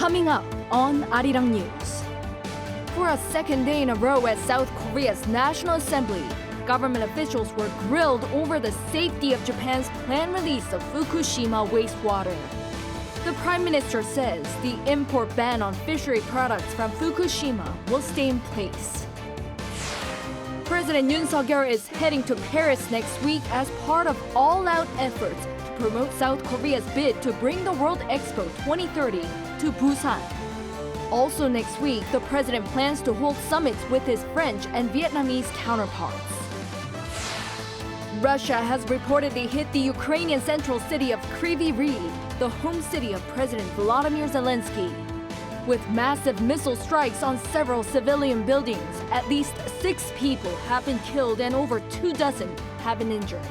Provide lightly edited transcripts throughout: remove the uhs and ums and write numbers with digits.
Coming up on Arirang News. For a second day in a row at South Korea's National Assembly, government officials were grilled over the safety of Japan's planned release of Fukushima wastewater. The Prime Minister says the import ban on fishery products from Fukushima will stay in place. President Yoon is heading to Paris next week as part of all-out efforts to promote South Korea's bid to bring the World Expo 2030 to Busan. Also next week, the president plans to hold summits with his French and Vietnamese counterparts. Russia has reportedly hit the Ukrainian central city of Kryvyi Rih, the home city of President Volodymyr Zelensky. With massive missile strikes on several civilian buildings, at least 6 people have been killed and over 24 have been injured.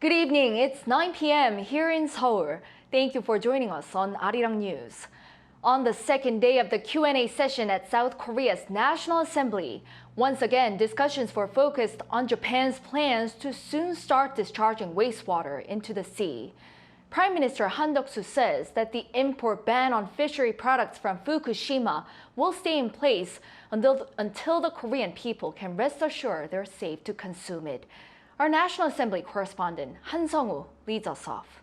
Good evening, it's 9 p.m. here in Seoul. Thank you for joining us on Arirang News. On the second day of the Q&A session at South Korea's National Assembly, once again discussions were focused on Japan's plans to soon start discharging wastewater into the sea. Prime Minister Han Duck-soo says that the import ban on fishery products from Fukushima will stay in place until the Korean people can rest assured they're safe to consume it. Our National Assembly correspondent Han Sung-woo leads us off.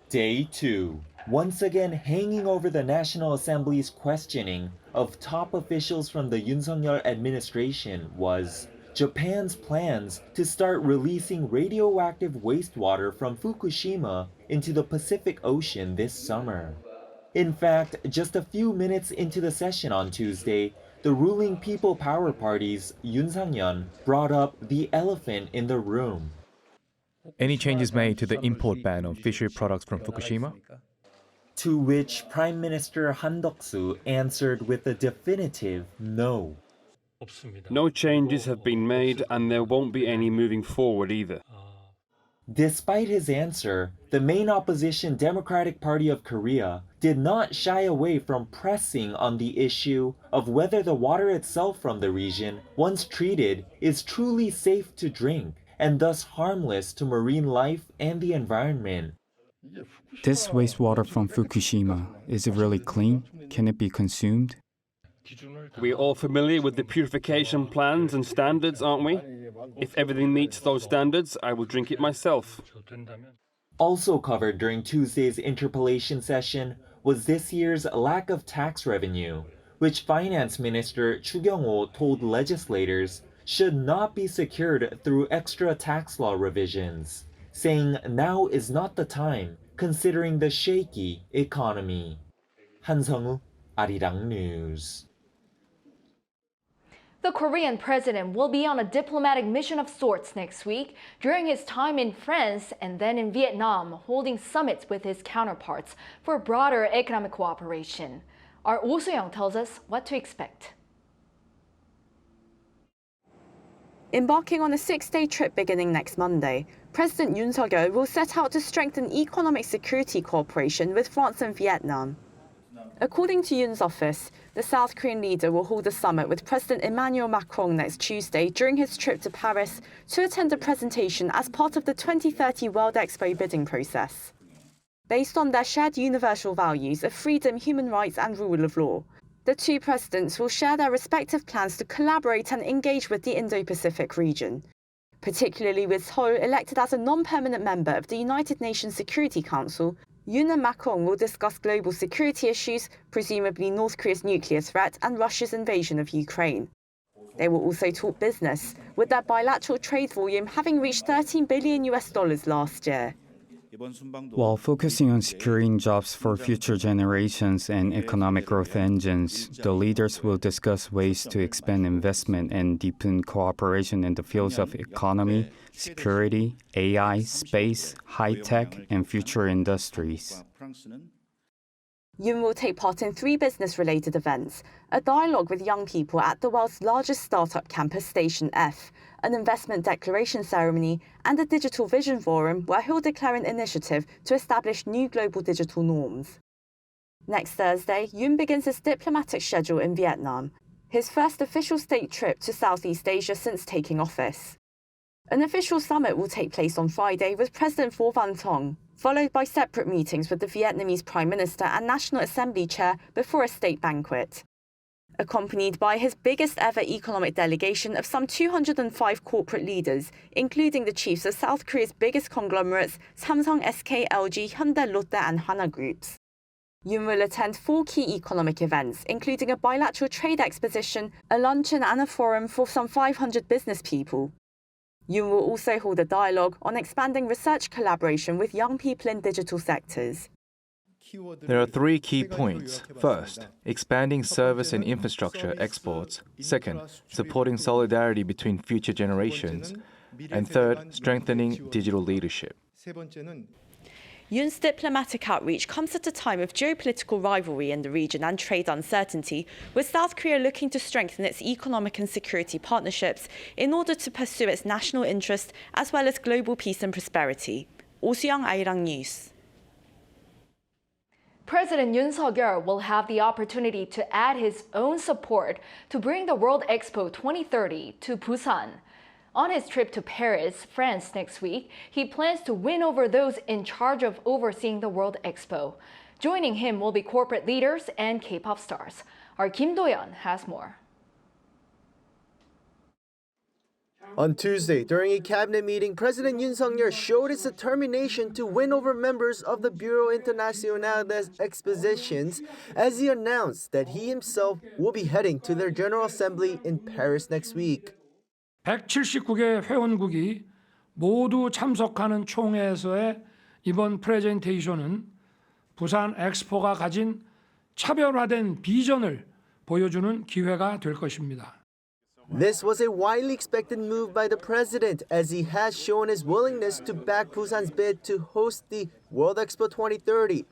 Day 2. Once again hanging over the National Assembly's questioning of top officials from the Yoon administration was Japan's plans to start releasing radioactive wastewater from Fukushima into the Pacific Ocean this summer. In fact, just a few minutes into the session on Tuesday, the ruling People Power Party's Yoon brought up the elephant in the room. Any changes made to the import ban on fishery products from Fukushima? To which Prime Minister Han Duck-soo answered with a definitive no. No changes have been made and there won't be any moving forward either. Despite his answer, the main opposition Democratic Party of Korea did not shy away from pressing on the issue of whether the water itself from the region, once treated, is truly safe to drink and thus harmless to marine life and the environment. This wastewater from Fukushima, is it really clean? Can it be consumed? We're all familiar with the purification plans and standards, aren't we? If everything meets those standards, I will drink it myself. Also covered during Tuesday's interpellation session was this year's lack of tax revenue, which Finance Minister Chu Kyung-ho told legislators should not be secured through extra tax law revisions, saying now is not the time, considering the shaky economy. Han Sung-woo, Arirang News. The Korean president will be on a diplomatic mission of sorts next week during his time in France and then in Vietnam, holding summits with his counterparts for broader economic cooperation. Our Oh So-young tells us what to expect. Embarking on a 6-day trip beginning next Monday, President Yoon will set out to strengthen economic security cooperation with France and Vietnam. According to Yoon's office, the South Korean leader will hold a summit with President Emmanuel Macron next Tuesday during his trip to Paris to attend a presentation as part of the 2030 World Expo bidding process. Based on their shared universal values of freedom, human rights and rule of law, the two presidents will share their respective plans to collaborate and engage with the Indo-Pacific region, particularly with Seoul elected as a non-permanent member of the United Nations Security Council. Yoon and Macron will discuss global security issues, presumably North Korea's nuclear threat and Russia's invasion of Ukraine. They will also talk business, with their bilateral trade volume having reached $13 billion last year. While focusing on securing jobs for future generations and economic growth engines, the leaders will discuss ways to expand investment and deepen cooperation in the fields of economy, security, AI, space, high-tech, and future industries. Yoon will take part in 3 business-related events: a dialogue with young people at the world's largest startup campus, Station F, an investment declaration ceremony, and a digital vision forum where he'll declare an initiative to establish new global digital norms. Next Thursday, Yoon begins his diplomatic schedule in Vietnam, his first official state trip to Southeast Asia since taking office. An official summit will take place on Friday with President Phu Van Thong, followed by separate meetings with the Vietnamese Prime Minister and National Assembly Chair before a state banquet. Accompanied by his biggest ever economic delegation of some 205 corporate leaders, including the chiefs of South Korea's biggest conglomerates, Samsung, SK, LG, Hyundai, Lotte and Hana Groups. Yoon will attend 4 key economic events, including a bilateral trade exposition, a luncheon and a forum for some 500 business people. Yoon will also hold a dialogue on expanding research collaboration with young people in digital sectors. There are 3 key points. First, expanding service and infrastructure exports. Second, supporting solidarity between future generations. And third, strengthening digital leadership. Yoon's diplomatic outreach comes at a time of geopolitical rivalry in the region and trade uncertainty, with South Korea looking to strengthen its economic and security partnerships in order to pursue its national interest as well as global peace and prosperity. Oh Soo-young, Arirang News. President Yoon Suk-yeol will have the opportunity to add his own support to bring the World Expo 2030 to Busan. On his trip to Paris, France next week, he plans to win over those in charge of overseeing the World Expo. Joining him will be corporate leaders and K-pop stars. Our Kim Do-yeon has more. On Tuesday, during a cabinet meeting, President Yoon Suk-yeol showed his determination to win over members of the Bureau International des Expositions as he announced that he himself will be heading to their General Assembly in Paris next week. 179개 회원국이 모두 참석하는 총회에서의 이번 프레젠테이션은 부산 엑스포가 가진 차별화된 비전을 보여주는 기회가 될 것입니다. This was a widely expected move by the president as he has shown his willingness to back Busan's bid to host the World Expo 2030.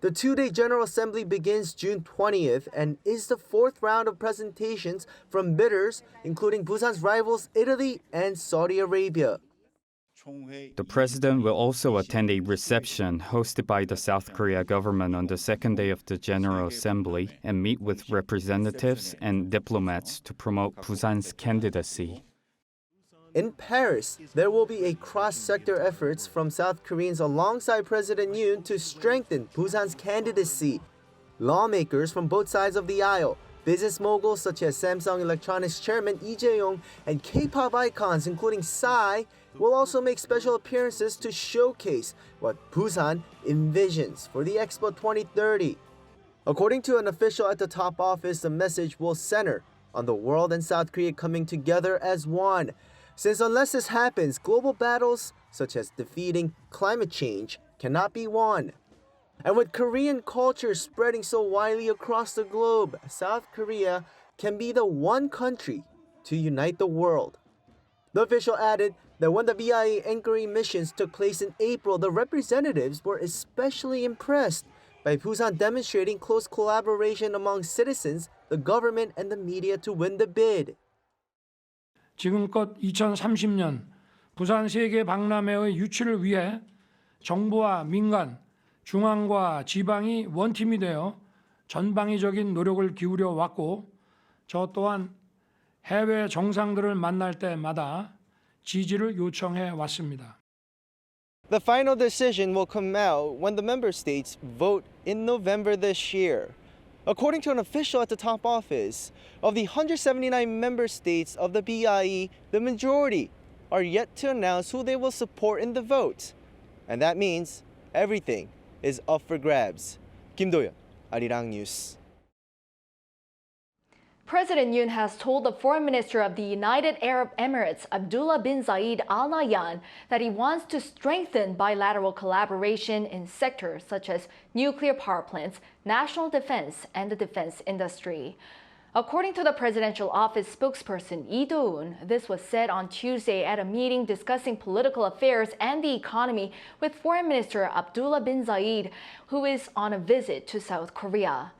The 2-day General Assembly begins June 20th and is the 4th round of presentations from bidders, including Busan's rivals Italy and Saudi Arabia. The president will also attend a reception hosted by the South Korea government on the 2nd day of the General Assembly and meet with representatives and diplomats to promote Busan's candidacy. In Paris, there will be a cross-sector efforts from South Koreans alongside President Yoon to strengthen Busan's candidacy. Lawmakers from both sides of the aisle, business moguls such as Samsung Electronics chairman Lee Jae-yong and K-pop icons including Psy will also make special appearances to showcase what Busan envisions for the Expo 2030. According to an official at the top office, the message will center on the world and South Korea coming together as one. Since unless this happens, global battles such as defeating climate change cannot be won. And with Korean culture spreading so widely across the globe, South Korea can be the one country to unite the world. The official added that when the BIA inquiry missions took place in April, the representatives were especially impressed by Busan demonstrating close collaboration among citizens, the government, and the media to win the bid. 지금껏 2030년 부산 세계 박람회의 유치를 위해 정부와 민간, 중앙과 지방이 원팀이 되어 전방위적인 노력을 기울여 왔고 저 또한 해외 정상들을 만날 때마다 지지를 요청해 왔습니다. The final decision will come out when the member states vote in November this year. According to an official at the top office, of the 179 member states of the BIE, the majority are yet to announce who they will support in the vote. And that means everything is up for grabs. Kim Do-yeon, Arirang News. President Yoon has told the Foreign Minister of the United Arab Emirates, Abdullah bin Zayed Al Nahyan, that he wants to strengthen bilateral collaboration in sectors such as nuclear power plants, national defense, and the defense industry. According to the presidential office spokesperson Lee Do-eun, this was said on Tuesday at a meeting discussing political affairs and the economy with Foreign Minister Abdullah bin Zayed, who is on a visit to South Korea.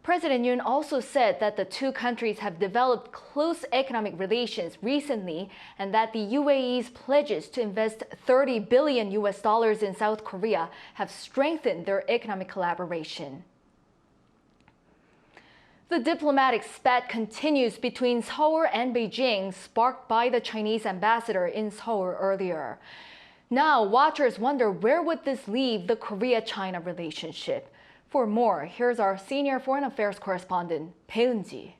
President Yoon also said that the two countries have developed close economic relations recently and that the UAE's pledges to invest $30 billion in South Korea have strengthened their economic collaboration. The diplomatic spat continues between Seoul and Beijing, sparked by the Chinese ambassador in Seoul earlier. Now, watchers wonder where would this leave the Korea-China relationship. For more, here's our senior foreign affairs correspondent, Bae-eun-ji.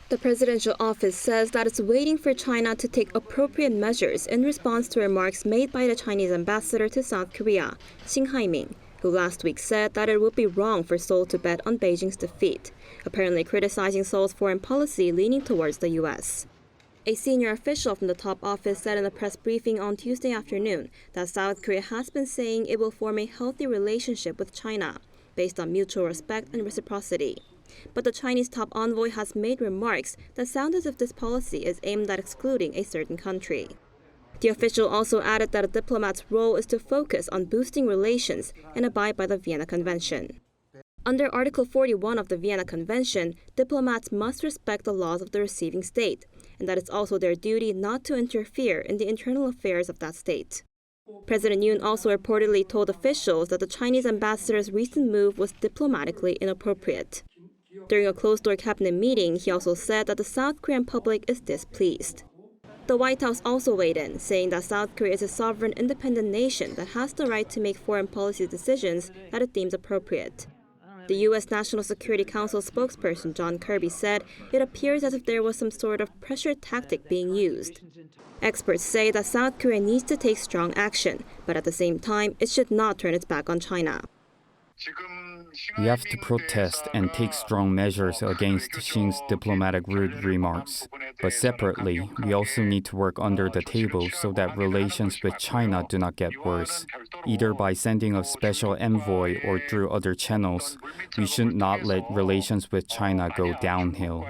The presidential office says that it's waiting for China to take appropriate measures in response to remarks made by the Chinese ambassador to South Korea, Shin Hae-min, who last week said that it would be wrong for Seoul to bet on Beijing's defeat, apparently criticizing Seoul's foreign policy leaning towards the U.S. A senior official from the top office said in a press briefing on Tuesday afternoon that South Korea has been saying it will form a healthy relationship with China, based on mutual respect and reciprocity. But the Chinese top envoy has made remarks that sound as if this policy is aimed at excluding a certain country. The official also added that a diplomat's role is to focus on boosting relations and abide by the Vienna Convention. Under Article 41 of the Vienna Convention, diplomats must respect the laws of the receiving state, and that it's also their duty not to interfere in the internal affairs of that state. President Yoon also reportedly told officials that the Chinese ambassador's recent move was diplomatically inappropriate. During a closed-door cabinet meeting, he also said that the South Korean public is displeased. The White House also weighed in, saying that South Korea is a sovereign, independent nation that has the right to make foreign policy decisions that it deems appropriate. The U.S. National Security Council spokesperson John Kirby said it appears as if there was some sort of pressure tactic being used. Experts say that South Korea needs to take strong action, but at the same time, it should not turn its back on China. We have to protest and take strong measures against Shin's diplomatic rude remarks. But separately, we also need to work under the table so that relations with China do not get worse. Either by sending a special envoy or through other channels, we should not let relations with China go downhill.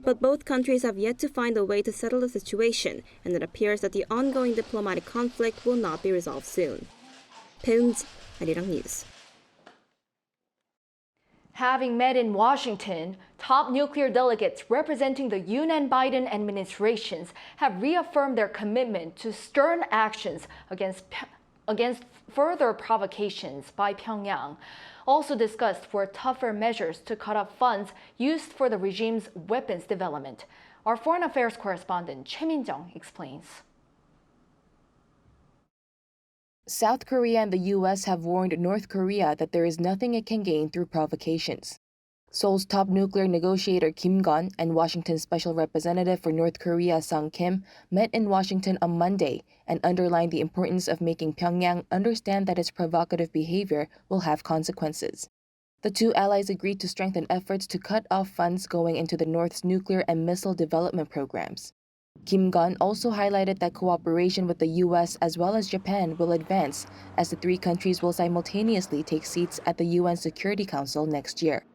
But both countries have yet to find a way to settle the situation, and it appears that the ongoing diplomatic conflict will not be resolved soon. Bae-eun-ji, Arirang News. Having met in Washington, top nuclear delegates representing the Yoon and Biden administrations have reaffirmed their commitment to stern actions against further provocations by Pyongyang. Also discussed were tougher measures to cut off funds used for the regime's weapons development. Our foreign affairs correspondent Choi Min-jung explains. South Korea and the U.S. have warned North Korea that there is nothing it can gain through provocations. Seoul's top nuclear negotiator Kim Gun and Washington's special representative for North Korea Sung Kim met in Washington on Monday and underlined the importance of making Pyongyang understand that its provocative behavior will have consequences. The two allies agreed to strengthen efforts to cut off funds going into the North's nuclear and missile development programs. Kim Gun also highlighted that cooperation with the U.S. as well as Japan will advance as the three countries will simultaneously take seats at the UN Security Council next year.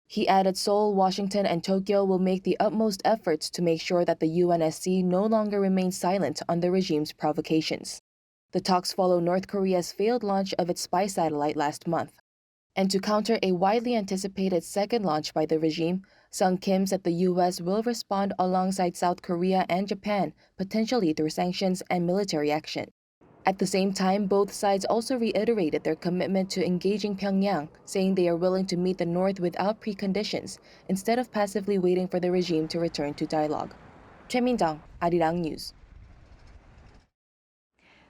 He added Seoul, Washington, and Tokyo will make the utmost efforts to make sure that the UNSC no longer remains silent on the regime's provocations. The talks follow North Korea's failed launch of its spy satellite last month. And to counter a widely anticipated second launch by the regime, Sung Kim said the U.S. will respond alongside South Korea and Japan, potentially through sanctions and military action. At the same time, both sides also reiterated their commitment to engaging Pyongyang, saying they are willing to meet the North without preconditions, instead of passively waiting for the regime to return to dialogue. Choi Min-jung, Arirang News.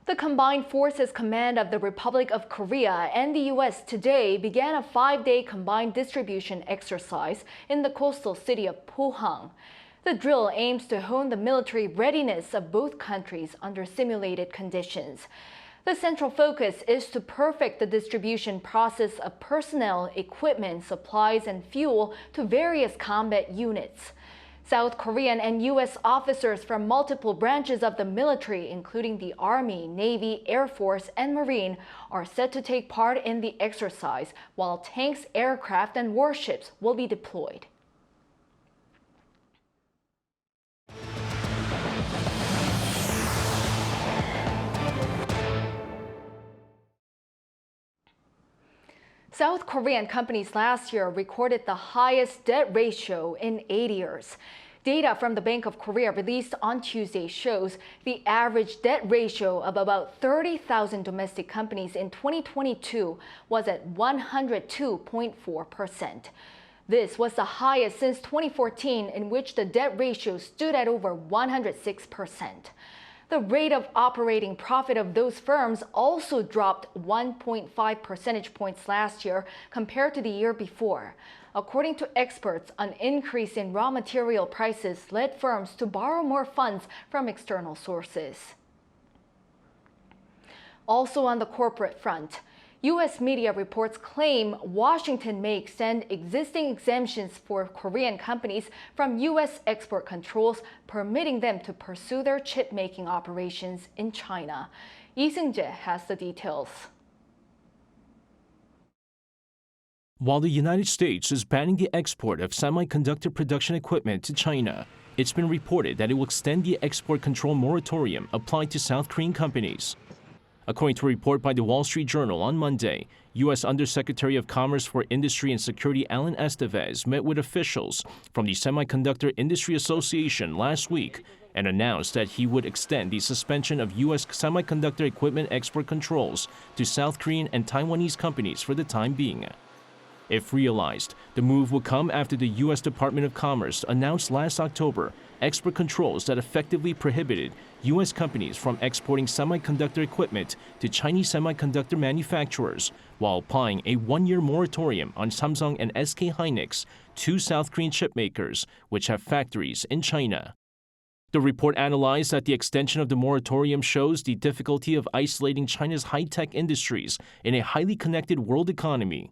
The Combined Forces Command of the Republic of Korea and the U.S. today began a 5-day combined distribution exercise in the coastal city of Pohang. The drill aims to hone the military readiness of both countries under simulated conditions. The central focus is to perfect the distribution process of personnel, equipment, supplies, and fuel to various combat units. South Korean and U.S. officers from multiple branches of the military, including the Army, Navy, Air Force, and Marine, are set to take part in the exercise, while tanks, aircraft, and warships will be deployed. South Korean companies last year recorded the highest debt ratio in 8 years. Data from the Bank of Korea released on Tuesday shows the average debt ratio of about 30,000 domestic companies in 2022 was at 102.4%. This was the highest since 2014, in which the debt ratio stood at over 106%. The rate of operating profit of those firms also dropped 1.5 percentage points last year compared to the year before. According to experts, an increase in raw material prices led firms to borrow more funds from external sources. Also on the corporate front, U.S. media reports claim Washington may extend existing exemptions for Korean companies from U.S. export controls, permitting them to pursue their chip-making operations in China. Lee Seung-jae has the details. While the United States is banning the export of semiconductor production equipment to China, it's been reported that it will extend the export control moratorium applied to South Korean companies. According to a report by the Wall Street Journal on Monday, U.S. Undersecretary of Commerce for Industry and Security Alan Estevez met with officials from the Semiconductor Industry Association last week and announced that he would extend the suspension of U.S. semiconductor equipment export controls to South Korean and Taiwanese companies for the time being. If realized, the move will come after the U.S. Department of Commerce announced last October export controls that effectively prohibited U.S. companies from exporting semiconductor equipment to Chinese semiconductor manufacturers, while applying a one-year moratorium on Samsung and SK Hynix, two South Korean chipmakers, which have factories in China. The report analyzed that the extension of the moratorium shows the difficulty of isolating China's high-tech industries in a highly connected world economy.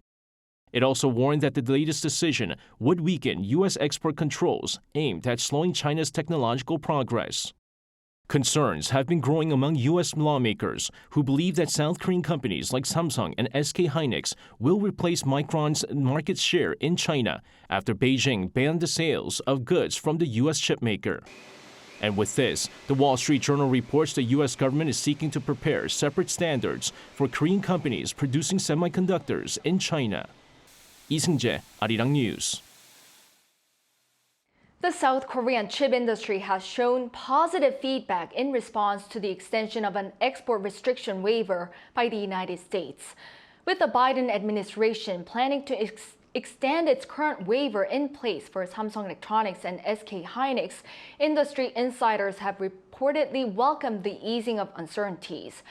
It also warned that the latest decision would weaken U.S. export controls aimed at slowing China's technological progress. Concerns have been growing among U.S. lawmakers who believe that South Korean companies like Samsung and SK Hynix will replace Micron's market share in China after Beijing banned the sales of goods from the U.S. chipmaker. And with this, the Wall Street Journal reports the U.S. government is seeking to prepare separate standards for Korean companies producing semiconductors in China. Lee Seung-jae, Arirang News. The South Korean chip industry has shown positive feedback in response to the extension of an export restriction waiver by the United States. With the Biden administration planning to extend its current waiver in place for Samsung Electronics and SK Hynix, industry insiders have reportedly welcomed the easing of uncertainties.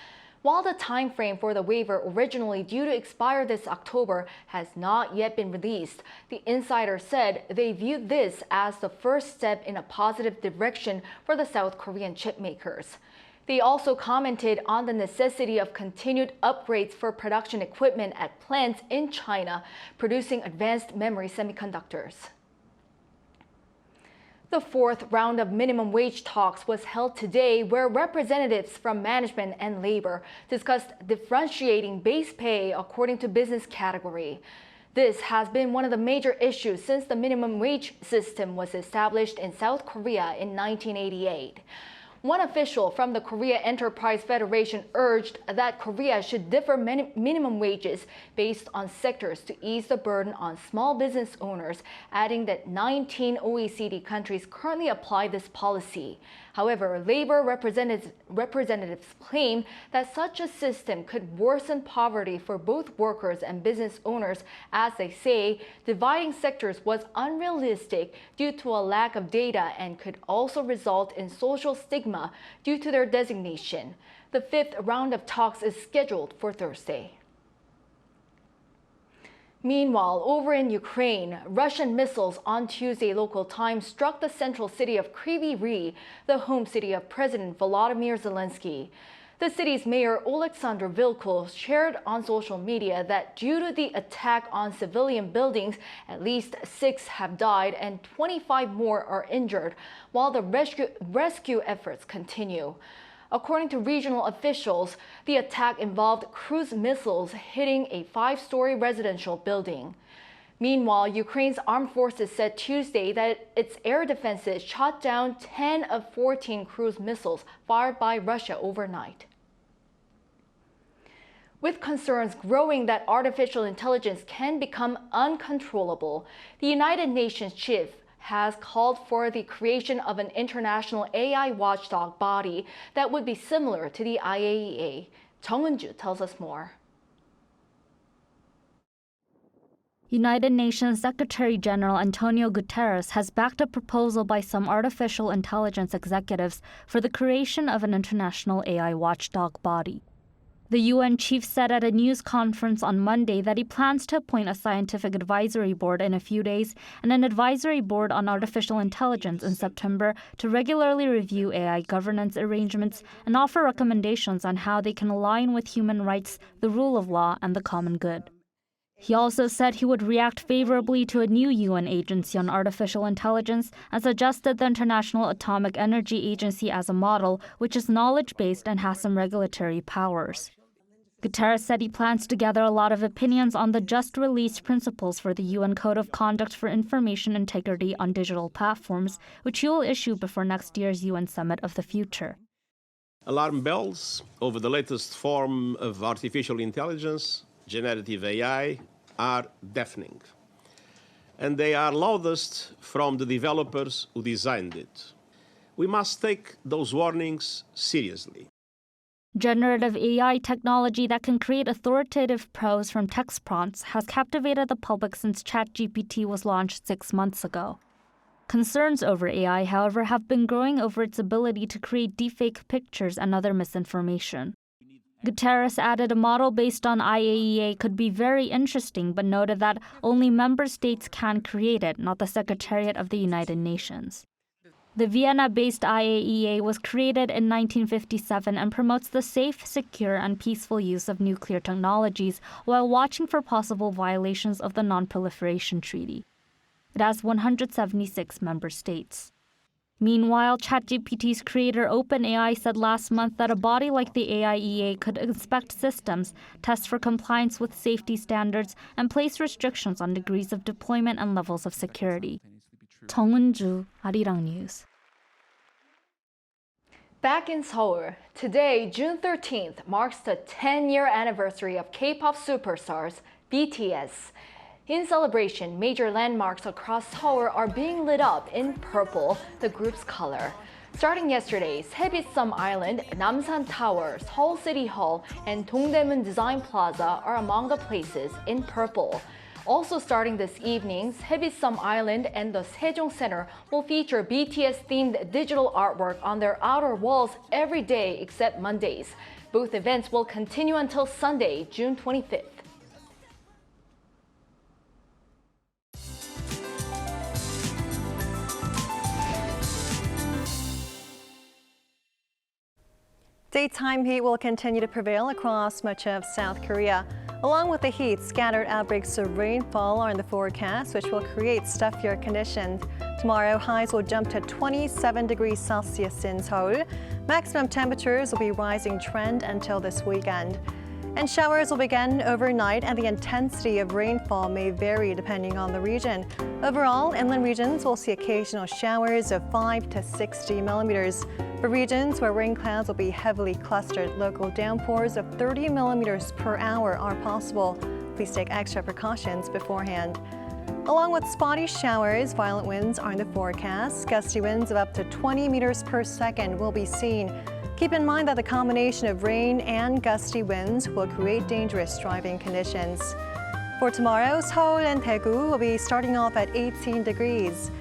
While the time frame for the waiver, originally due to expire this October, has not yet been released, the insider said they viewed this as the first step in a positive direction for the South Korean chip makers. They also commented on the necessity of continued upgrades for production equipment at plants in China producing advanced memory semiconductors. The fourth round of minimum wage talks was held today, where representatives from management and labor discussed differentiating base pay according to business category. This has been one of the major issues since the minimum wage system was established in South Korea in 1988. One official from the Korea Enterprise Federation urged that Korea should differ minimum wages based on sectors to ease the burden on small business owners, adding that 19 OECD countries currently apply this policy. However, labor representatives claim that such a system could worsen poverty for both workers and business owners, as they say dividing sectors was unrealistic due to a lack of data and could also result in social stigma due to their designation. The fifth round of talks is scheduled for Thursday. Meanwhile, over in Ukraine, Russian missiles on Tuesday local time struck the central city of Kryvyi Rih, the home city of President Volodymyr Zelensky. The city's mayor Alexander Vilko shared on social media that due to the attack on civilian buildings, at least 6 have died and 25 more are injured, while the rescue efforts continue. According to regional officials, the attack involved cruise missiles hitting a 5-story residential building. Meanwhile, Ukraine's armed forces said Tuesday that its air defenses shot down 10 of 14 cruise missiles fired by Russia overnight. With concerns growing that artificial intelligence can become uncontrollable, the United Nations chief has called for the creation of an international AI watchdog body that would be similar to the IAEA. Jung Eun-ju tells us more. United Nations Secretary-General Antonio Guterres has backed a proposal by some artificial intelligence executives for the creation of an international AI watchdog body. The UN chief said at a news conference on Monday that he plans to appoint a scientific advisory board in a few days and an advisory board on artificial intelligence in September to regularly review AI governance arrangements and offer recommendations on how they can align with human rights, the rule of law, and the common good. He also said he would react favorably to a new UN agency on artificial intelligence and suggested the International Atomic Energy Agency as a model, which is knowledge-based and has some regulatory powers. Guterres said he plans to gather a lot of opinions on the just-released principles for the UN Code of Conduct for Information Integrity on Digital Platforms, which he will issue before next year's UN Summit of the Future. Alarm bells over the latest form of artificial intelligence, generative AI, are deafening. And they are loudest from the developers who designed it. We must take those warnings seriously. Generative AI technology that can create authoritative prose from text prompts has captivated the public since ChatGPT was launched 6 months ago. Concerns over AI, however, have been growing over its ability to create deepfake pictures and other misinformation. Guterres added a model based on IAEA could be very interesting, but noted that only member states can create it, not the Secretariat of the United Nations. The Vienna-based IAEA was created in 1957 and promotes the safe, secure, and peaceful use of nuclear technologies while watching for possible violations of the Non-Proliferation Treaty. It has 176 member states. Meanwhile, ChatGPT's creator OpenAI said last month that a body like the IAEA could inspect systems, test for compliance with safety standards, and place restrictions on degrees of deployment and levels of security. Jung Eun-ju, Arirang News. Back in Seoul, today, June 13th, marks the 10-year anniversary of K-pop superstars BTS. In celebration, major landmarks across Seoul are being lit up in purple, the group's color. Starting yesterday, Seoul Island, Namsan Tower, Seoul City Hall, and Dongdaemun Design Plaza are among the places in purple. Also starting this evening, Seoul Island and the Sejong Center will feature BTS-themed digital artwork on their outer walls every day except Mondays. Both events will continue until Sunday, June 25th. Daytime heat will continue to prevail across much of South Korea. Along with the heat, scattered outbreaks of rainfall are in the forecast, which will create stuffier conditions. Tomorrow, highs will jump to 27 degrees Celsius in Seoul. Maximum temperatures will be rising trend until this weekend. And showers will begin overnight, and the intensity of rainfall may vary depending on the region. Overall, inland regions will see occasional showers of 5 to 60 millimeters. For regions where rain clouds will be heavily clustered, local downpours of 30 millimeters per hour are possible. Please take extra precautions beforehand. Along with spotty showers, violent winds are in the forecast. Gusty winds of up to 20 meters per second will be seen. Keep in mind that the combination of rain and gusty winds will create dangerous driving conditions. For tomorrow, Seoul and Daegu will be starting off at 18 degrees.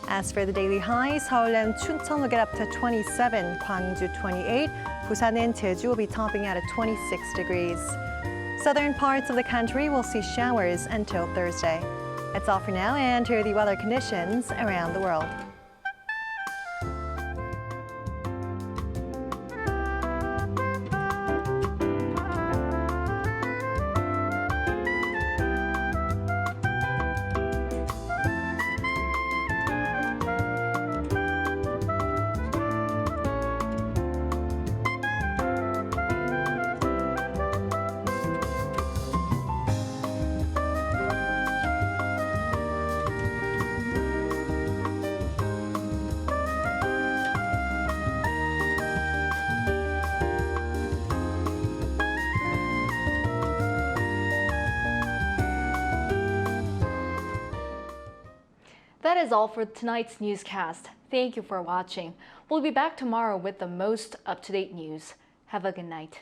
As for the daily highs, Seoul and Chuncheon will get up to 27, Gwangju 28, Busan and Jeju will be topping out at 26 degrees. Southern parts of the country will see showers until Thursday. That's all for now, and here are the weather conditions around the world. That is all for tonight's newscast. Thank you for watching. We'll be back tomorrow with the most up-to-date news. Have a good night.